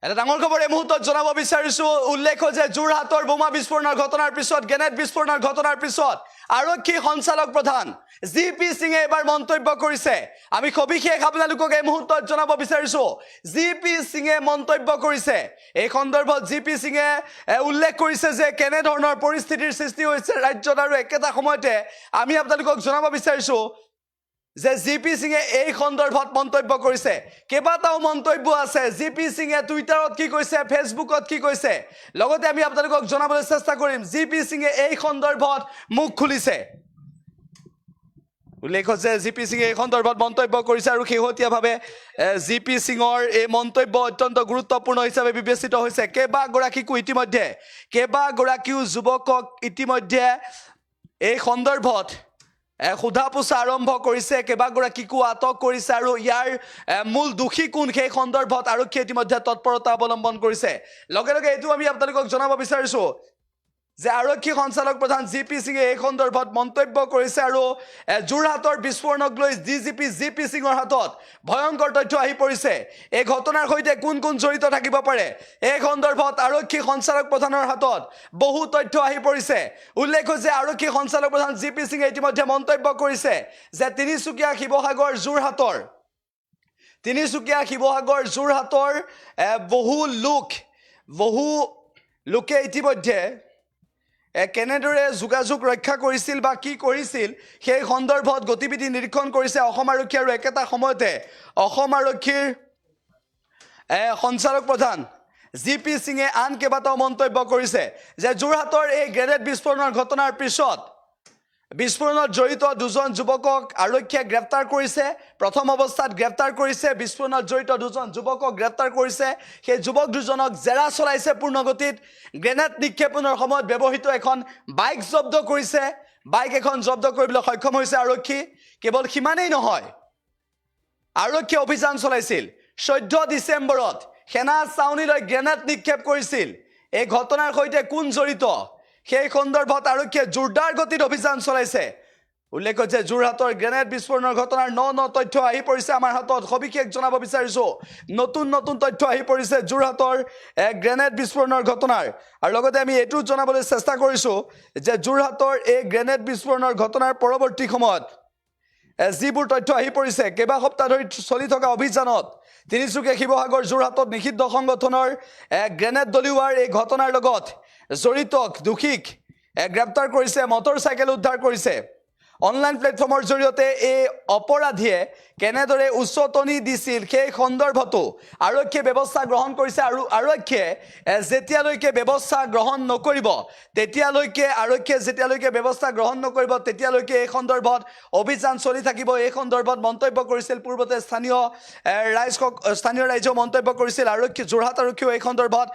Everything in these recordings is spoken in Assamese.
এটা ডাঙৰ খবৰ এই মুহূৰ্তত জনাব বিচাৰিছো উল্লেখ যে যোৰহাটৰ বোমা বিস্ফোৰণৰ ঘটনাৰ পিছত গ্ৰেনেড বিস্ফোৰণৰ ঘটনাৰ পিছত আৰক্ষী সঞ্চালক প্ৰধান জিপি সিঙে এবাৰ মন্তব্য কৰিছে আমি সবিশেষ আপোনালোকক এই মুহূৰ্তত জনাব বিচাৰিছো জিপি সিঙে মন্তব্য কৰিছে এই সন্দৰ্ভত জিপি সিঙে উল্লেখ কৰিছে যে কেনে ধৰণৰ পৰিস্থিতিৰ সৃষ্টি হৈছে ৰাজ্যত আৰু একেটা সময়তে আমি আপোনালোকক জনাব বিচাৰিছো যে জিপি সিঙে এই সন্দৰ্ভত মন্তব্য কৰিছে কেবাটাও মন্তব্য আছে জিপি সিঙে টুইটাৰত কি কৈছে ফেসবুকত কি কৈছে লগতে আমি আপোনালোকক জনাবলৈ চেষ্টা কৰিম জিপি সিঙে এই সন্দৰ্ভত মুখ খুলিছে উল্লেখ আছে জিপি সিঙে এই সন্দৰ্ভত মন্তব্য কৰিছে আৰু শেহতীয়াভাৱে জিপি সিঙৰ এই মন্তব্য অত্যন্ত গুৰুত্বপূৰ্ণ হিচাপে বিবেচিত হৈছে কেবাগৰাকীও যুৱকক ইতিমধ্যে এই সন্দৰ্ভত খুদা পোছা আৰম্ভ কৰিছে কেবাগৰাকীকো আটক কৰিছে আৰু ইয়াৰ মূল দোষী কোন সেই সন্দৰ্ভত আৰক্ষী ইতিমধ্যে তৎপৰতা অৱলম্বন কৰিছে লগে লগে এইটো আমি আপোনালোকক জনাব বিচাৰিছো যে আৰক্ষী সঞ্চালক প্ৰধান জিপি সিঙে এই সন্দৰ্ভত মন্তব্য কৰিছে আৰু যোৰহাটৰ বিস্ফোৰণক লৈ ডিজিপি জিপি সিঙৰ হাতত ভয়ংকৰ তথ্য আহি পৰিছে এই ঘটনাৰ সৈতে কোন কোন জড়িত থাকিব পাৰে এই সন্দৰ্ভত আৰক্ষী সঞ্চালক প্ৰধানৰ হাতত বহু তথ্য আহি পৰিছে উল্লেখ হৈছে আৰক্ষী সঞ্চালক প্ৰধান জিপি সিঙে ইতিমধ্যে মন্তব্য কৰিছে যে তিনিচুকীয়া শিৱসাগৰ যোৰহাটৰ বহু লোকে ইতিমধ্যে কেনেদৰে যোগাযোগ ৰক্ষা কৰিছিল বা কি কৰিছিল সেই সন্দৰ্ভত গতিবিধি নিৰীক্ষণ কৰিছে অসম আৰক্ষী আৰু একেটা সময়তে অসম আৰক্ষীৰ সঞ্চালক প্ৰধান জিপি সিঙে আন কেইবাটাও মন্তব্য কৰিছে যে যোৰহাটৰ এই গ্ৰেনেড বিস্ফোৰণৰ ঘটনাৰ পিছত বিস্ফোৰণত জড়িত দুজন যুৱকক আৰক্ষীয়ে গ্ৰেপ্তাৰ কৰিছে প্ৰথম অৱস্থাত গ্ৰেপ্তাৰ কৰিছে বিস্ফোৰণত জড়িত দুজন যুৱকক গ্ৰেপ্তাৰ কৰিছে সেই যুৱক দুজনক জেৰা চলাইছে পূৰ্ণগতিত গ্ৰেনেড নিক্ষেপণৰ সময়ত ব্যৱহৃত এখন বাইক জব্দ কৰিছে বাইক এখন জব্দ কৰিবলৈ সক্ষম হৈছে আৰক্ষী কেৱল সিমানেই নহয় আৰক্ষী অভিযান চলাইছিল 14 ডিচেম্বৰত সেনা চাউনীলৈ গ্ৰেনেড নিক্ষেপ কৰিছিল এই ঘটনাৰ সৈতে কোন জড়িত সেই সন্দৰ্ভত আৰক্ষীয়ে জোৰদাৰ গতিত অভিযান চলাইছে উল্লেখ হৈছে যোৰহাটৰ গ্ৰেনেড বিস্ফোৰণৰ ঘটনাৰ ন তথ্য আহি পৰিছে আমাৰ হাতত সবিশেষ জনাব বিচাৰিছো নতুন তথ্য আহি পৰিছে যোৰহাটৰ গ্ৰেনেড বিস্ফোৰণৰ ঘটনাৰ আৰু লগতে আমি এইটো জনাবলৈ চেষ্টা কৰিছো যে যোৰহাটৰ এই গ্ৰেনেড বিস্ফোৰণৰ ঘটনাৰ পৰৱৰ্তী সময়ত যিবোৰ তথ্য আহি পৰিছে কেইবা সপ্তাহ ধৰি চলি থকা অভিযানত তিনিচুকীয়া শিৱসাগৰ যোৰহাটত নিষিদ্ধ সংগঠনৰ গ্ৰেনেড দলিওৱাৰ এই ঘটনাৰ লগত জড়িতক দোষীক গ্ৰেপ্তাৰ কৰিছে মটৰচাইকেল উদ্ধাৰ কৰিছে অনলাইন প্লেটফৰ্মৰ জৰিয়তে এই অপৰাধীয়ে কেনেদৰে উচ্চতনি দিছিল সেই সন্দৰ্ভতো আৰক্ষীয়ে ব্যৱস্থা গ্ৰহণ কৰিছে আৰু আৰক্ষীয়ে যেতিয়ালৈকে ব্যৱস্থা গ্ৰহণ নকৰিব তেতিয়ালৈকে এই সন্দৰ্ভত অভিযান চলি থাকিব এই সন্দৰ্ভত মন্তব্য কৰিছিল পূৰ্বতে স্থানীয় ৰাইজে মন্তব্য কৰিছিল আৰক্ষী যোৰহাট আৰক্ষীয়ে এই সন্দৰ্ভত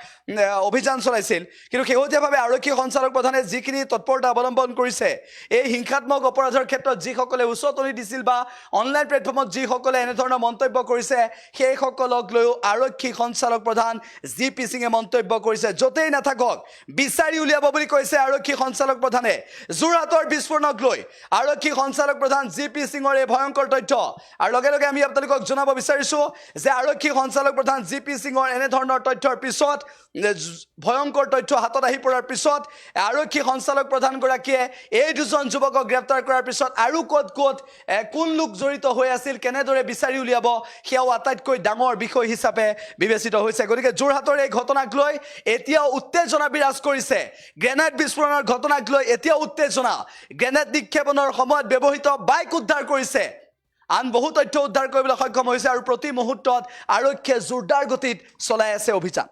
অভিযান চলাইছিল কিন্তু শেহতীয়াভাৱে আৰক্ষী সঞ্চালক প্ৰধানে যিখিনি তৎপৰতা অৱলম্বন কৰিছে এই হিংসাত্মক অপৰাধৰ ক্ষেত্ৰত যিসকলে উচ্চতনি দিছিল বা অনলাইন প্লেটফৰ্মত যিসকলে এনে ধৰণৰ মন্তব্য কৰিছে সেই সকলক লৈ আৰক্ষী সঞ্চালক প্ৰধান জিপি সিঙে মন্তব্য কৰিছে যতেই নাথাকক বিচাৰি উলিয়াব বুলি কৈছে আৰক্ষী সঞ্চালক প্ৰধানে যোৰহাটৰ বিস্ফোৰণক লৈ আৰক্ষী সঞ্চালক প্ৰধান জিপি সিঙৰ এই ভয়ংকৰ তথ্য আৰু লগে লগে আমি আপোনালোকক জনাব বিচাৰিছো যে আৰক্ষী সঞ্চালক প্ৰধান জিপি সিঙৰ এনে ধৰণৰ তথ্যৰ পিছত ভয়ংকৰ তথ্য হাতত আহি পৰাৰ পিছত আৰক্ষী সঞ্চালক প্ৰধান গৰাকীয়ে এই দুজন যুৱকক গ্ৰেপ্তাৰ কৰাৰ পিছত আৰু ক'ত কোন লোক জড়িত হৈ আছিল কেনেদৰে বিচাৰি উলিয়াব সেয়াও আটাইতকৈ ডাঙৰ বিষয় হিচাপে বিবেচিত হৈছে গতিকে যোৰহাটৰ এই ঘটনাক লৈ এতিয়াও উত্তেজনা বিৰাজ কৰিছে গ্ৰেনেড বিস্ফোৰণৰ ঘটনাক লৈ এতিয়াও উত্তেজনা গ্ৰেনেড নিক্ষেপণৰ সময়ত ব্যৱহৃত বাইক উদ্ধাৰ কৰিছে আন বহু তথ্য উদ্ধাৰ কৰিবলৈ সক্ষম হৈছে আৰু প্ৰতি মুহূৰ্তত আৰক্ষীয়ে জোৰদাৰ গতিত চলাই আছে অভিযান